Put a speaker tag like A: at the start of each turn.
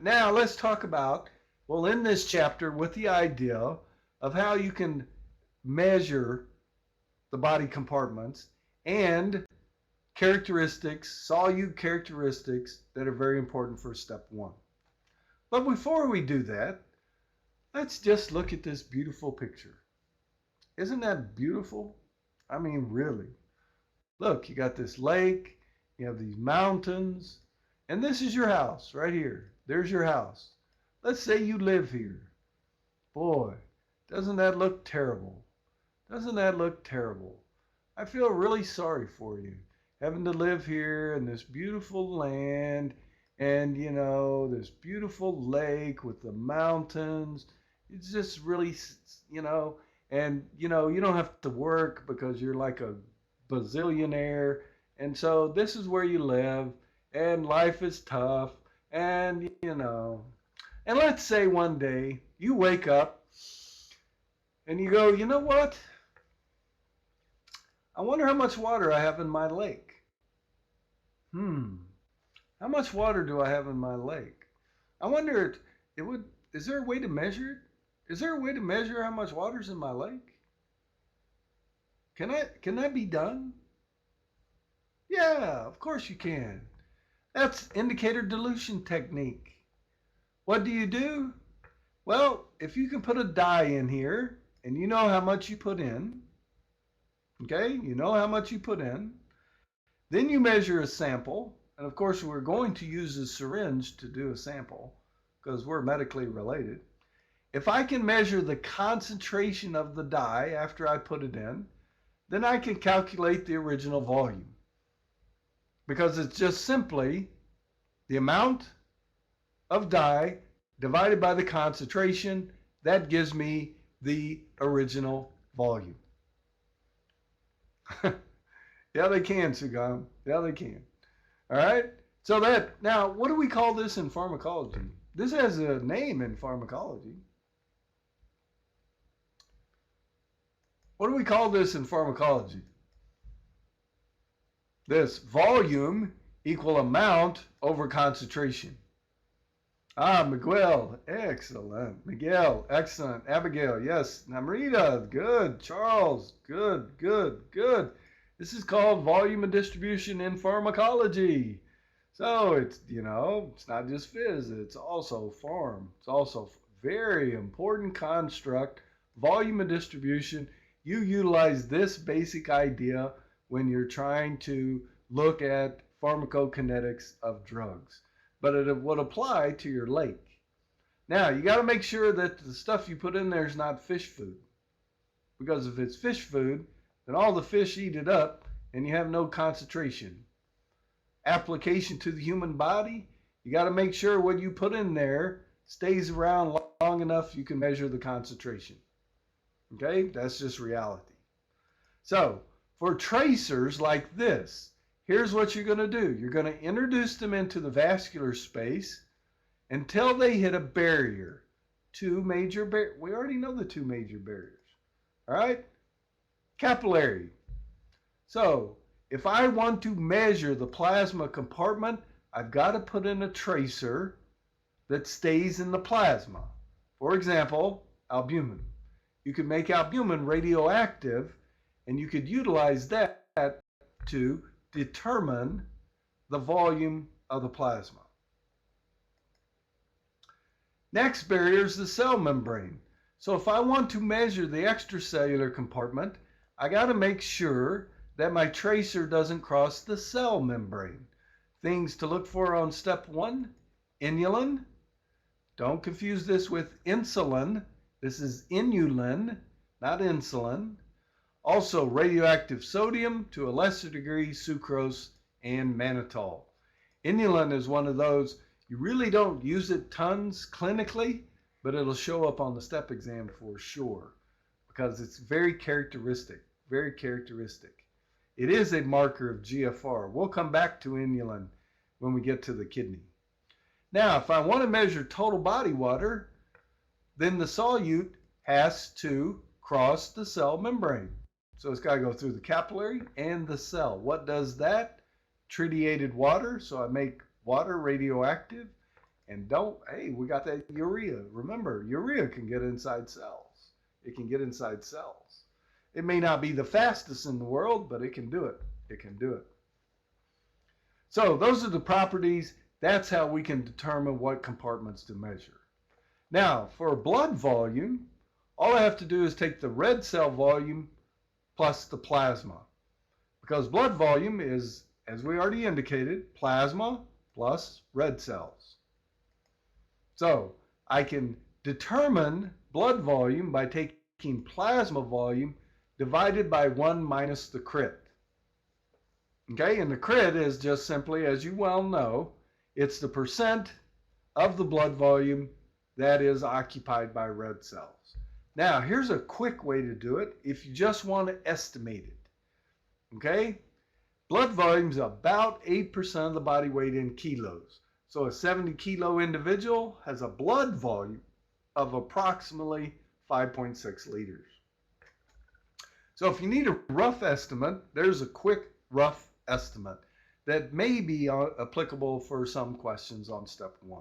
A: Now let's talk about, well, in this chapter with the idea of how you can measure the body compartments and characteristics, solute characteristics that are very important for step one. But before we do that, let's just look at this beautiful picture. Isn't that beautiful? I mean, really. Look, you got this lake, you have these mountains, and this is your house right here. There's your house. Let's say you live here. Boy, doesn't that look terrible? Doesn't that look terrible? I feel really sorry for you, having to live here in this beautiful land and, this beautiful lake with the mountains. It's just really, and, you don't have to work because you're like a bazillionaire. And so this is where you live, and life is tough. And, and let's say one day you wake up and you go, you know what? I wonder how much water I have in my lake. How much water do I have in my lake? I wonder, is there a way to measure it? Is there a way to measure how much water's in my lake? Can that be done? Yeah, of course you can. That's indicator dilution technique. What do? Well, if you can put a dye in here and you know how much you put in, okay, you know how much you put in, then you measure a sample, and of course we're going to use a syringe to do a sample because we're medically related. If I can measure the concentration of the dye after I put it in, then I can calculate the original volume, because it's just simply the amount of dye divided by the concentration. That gives me the original volume. Yeah, they can, Sugam. Yeah, they can. All right. So now, what do we call this in pharmacology? This has a name in pharmacology. What do we call this in pharmacology? This volume equal amount over concentration. Miguel, excellent. Miguel, excellent. Abigail, yes. Namrita, good. Charles, good. This is called volume and distribution in pharmacology. So it's, it's not just phys, it's also pharm. It's also very important construct, volume and distribution. You utilize this basic idea when you're trying to look at pharmacokinetics of drugs, but it would apply to your lake. Now, you got to make sure that the stuff you put in there is not fish food, because if it's fish food, then all the fish eat it up and you have no concentration. Application to the human body, you got to make sure what you put in there stays around long enough you can measure the concentration. Okay, that's just reality. So, for tracers like this, here's what you're going to do. You're going to introduce them into the vascular space until they hit a barrier. Two major barriers. We already know the two major barriers. All right? Capillary. So, if I want to measure the plasma compartment, I've got to put in a tracer that stays in the plasma. For example, albumin. You could make albumin radioactive, and you could utilize that to determine the volume of the plasma. Next barrier is the cell membrane. So if I want to measure the extracellular compartment, I got to make sure that my tracer doesn't cross the cell membrane. Things to look for on step one: inulin. Don't confuse this with insulin. This is inulin, not insulin. Also radioactive sodium, to a lesser degree sucrose and mannitol. Inulin is one of those, you really don't use it tons clinically, but it'll show up on the step exam for sure because it's very characteristic, very characteristic. It is a marker of GFR. We'll come back to inulin when we get to the kidney. Now, if I want to measure total body water, then the solute has to cross the cell membrane. So it's got to go through the capillary and the cell. What does that? Tritiated water, so I make water radioactive, And hey, we got that urea. Remember, urea can get inside cells. It can get inside cells. It may not be the fastest in the world, but it can do it. It can do it. So those are the properties. That's how we can determine what compartments to measure. Now, for blood volume, all I have to do is take the red cell volume plus the plasma. Because blood volume is, as we already indicated, plasma plus red cells. So I can determine blood volume by taking plasma volume divided by 1 minus the crit. Okay, and the crit is just simply, as you well know, it's the percent of the blood volume that is occupied by red cells. Now, here's a quick way to do it if you just want to estimate it. Okay, blood volume is about 8% of the body weight in kilos. So a 70-kilo individual has a blood volume of approximately 5.6 liters. So if you need a rough estimate, there's a quick rough estimate that may be applicable for some questions on step 1.